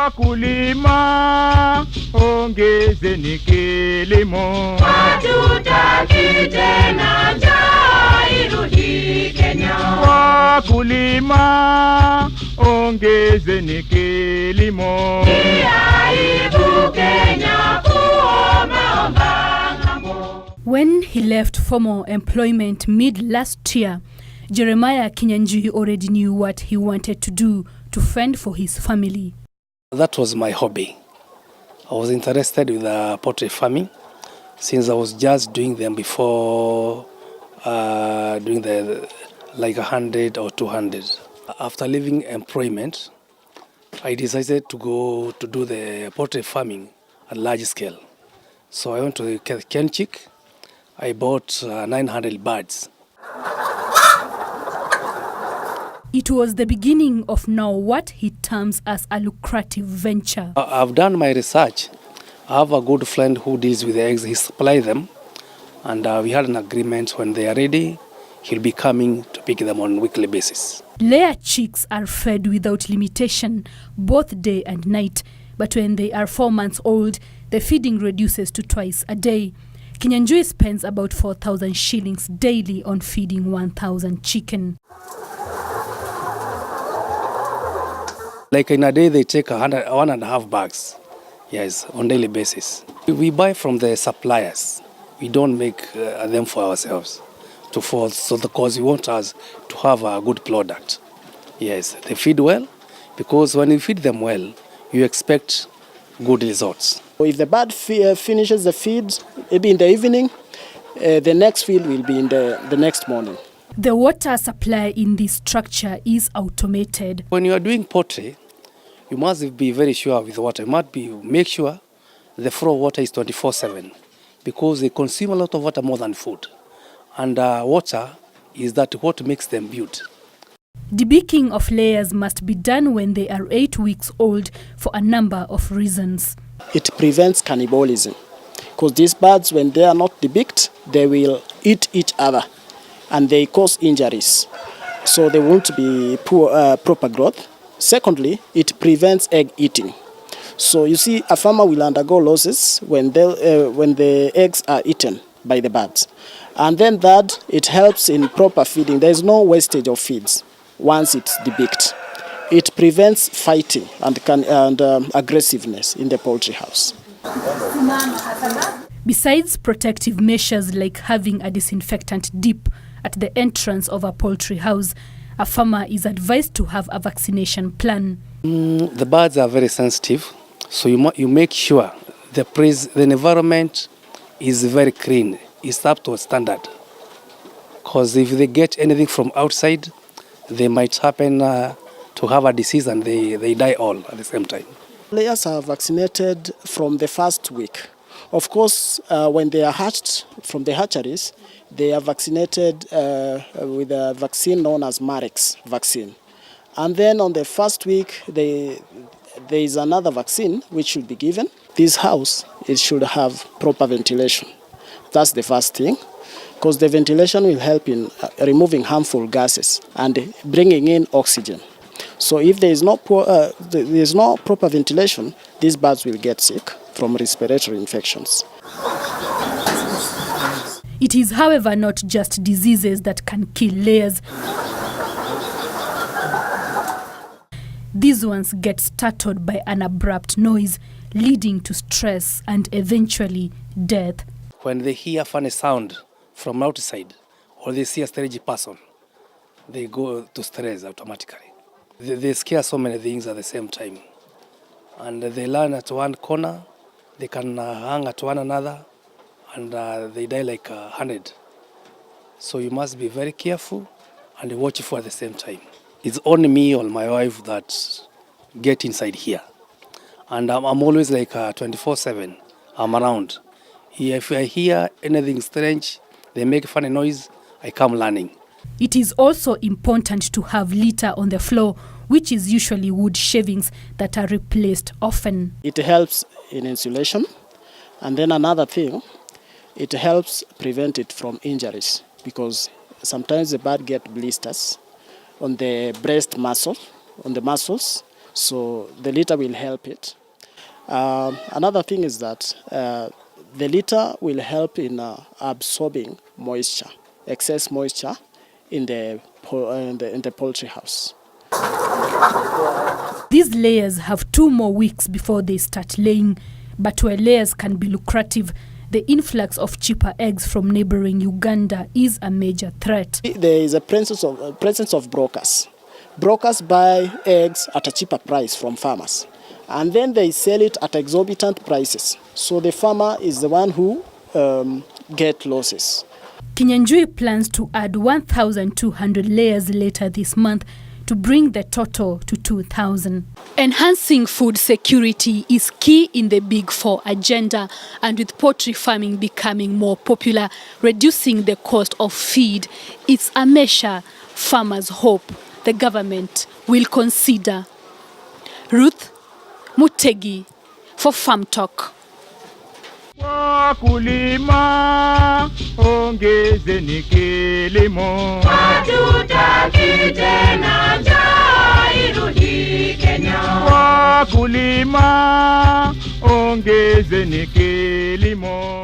Wakulima ongezeni kilimo, hatutaki tena njaa irudi Kenya. Wakulima ongezeni kilimo, Ni aibu Kenya kuomba ng'ambo. When he left formal employment mid last year, Jeremiah Kinyanjui already knew what he wanted to do to fend for his family. That was my hobby. I was interested with poultry farming since I was just doing them before doing the like 100 or 200. After leaving employment, I decided to go to do the poultry farming at large scale. So I went to Kenchik. I bought 900 birds. It was the beginning of now what he terms as a lucrative venture. I've done my research. I have a good friend who deals with the eggs. He supplies them. And we had an agreement when they are ready, he'll be coming to pick them on a weekly basis. Layer chicks are fed without limitation, both day and night. But when they are 4 months old, the feeding reduces to twice a day. Kinyanjui spends about 4,000 shillings daily on feeding 1,000 chicken. Like in a day, they take 1.5 bags, yes, on daily basis. We buy from the suppliers. We don't make them for ourselves. So because we want us to have a good product. Yes, they feed well, because when you feed them well, you expect good results. If the bird finishes the feed, maybe in the evening, the next feed will be in the next morning. The water supply in this structure is automated. When you are doing poultry, you must be very sure with water. Make sure the flow of water is 24/7, because they consume a lot of water more than food. And water is what makes them build. Debeaking of layers must be done when they are 8 weeks old for a number of reasons. It prevents cannibalism, because these birds, when they are not debeaked, they will eat each other and they cause injuries. So they won't be proper growth. Secondly, it prevents egg eating. So you see, a farmer will undergo losses when the eggs are eaten by the birds. And then that, it helps in proper feeding. There is no wastage of feeds once it's debeaked. It prevents fighting and aggressiveness in the poultry house. Besides protective measures like having a disinfectant dip at the entrance of a poultry house, a farmer is advised to have a vaccination plan. The birds are very sensitive, so you make sure the environment is very clean. It's up to a standard. Because if they get anything from outside, they might happen to have a disease and they die all at the same time. Layers are vaccinated from the first week. Of course, when they are hatched from the hatcheries, they are vaccinated with a vaccine known as Marex vaccine. And then on the first week, there is another vaccine which should be given. This house, it should have proper ventilation. That's the first thing, because the ventilation will help in removing harmful gases and bringing in oxygen. So if there is no proper ventilation, these birds will get sick from respiratory infections. It is, however, not just diseases that can kill layers. These ones get startled by an abrupt noise, leading to stress and eventually death. When they hear funny sound from outside or they see a strange person, they go to stress automatically. They scare so many things at the same time. And they learn at one corner, they can hang at one another, and they die like 100. So you must be very careful and watchful at the same time. It's only me or my wife that get inside here. And I'm always like 24/7. I'm around. If I hear anything strange, they make funny noise, I come running. It is also important to have litter on the floor, which is usually wood shavings that are replaced often. It helps in insulation. And then another thing, it helps prevent it from injuries, because sometimes the bird get blisters on the breast muscle, on the muscles. So the litter will help it. Another thing is that the litter will help in absorbing moisture, excess moisture in the poultry house. These layers have 2 more weeks before they start laying, but where layers can be lucrative, the influx of cheaper eggs from neighboring Uganda is a major threat. There is a presence of brokers. Brokers buy eggs at a cheaper price from farmers, and then they sell it at exorbitant prices. So the farmer is the one who get losses. Kinyanjui plans to add 1,200 layers later this month to bring the total to 2,000. Enhancing food security is key in the Big Four agenda, and with poultry farming becoming more popular, reducing the cost of feed is a measure farmers hope the government will consider. Ruth Mutegi for Farm Talk. Wakulima, ongezeni kilimo. Hatutaki tena njaa irudi Kenya. Wakulima, ongezeni kilimo.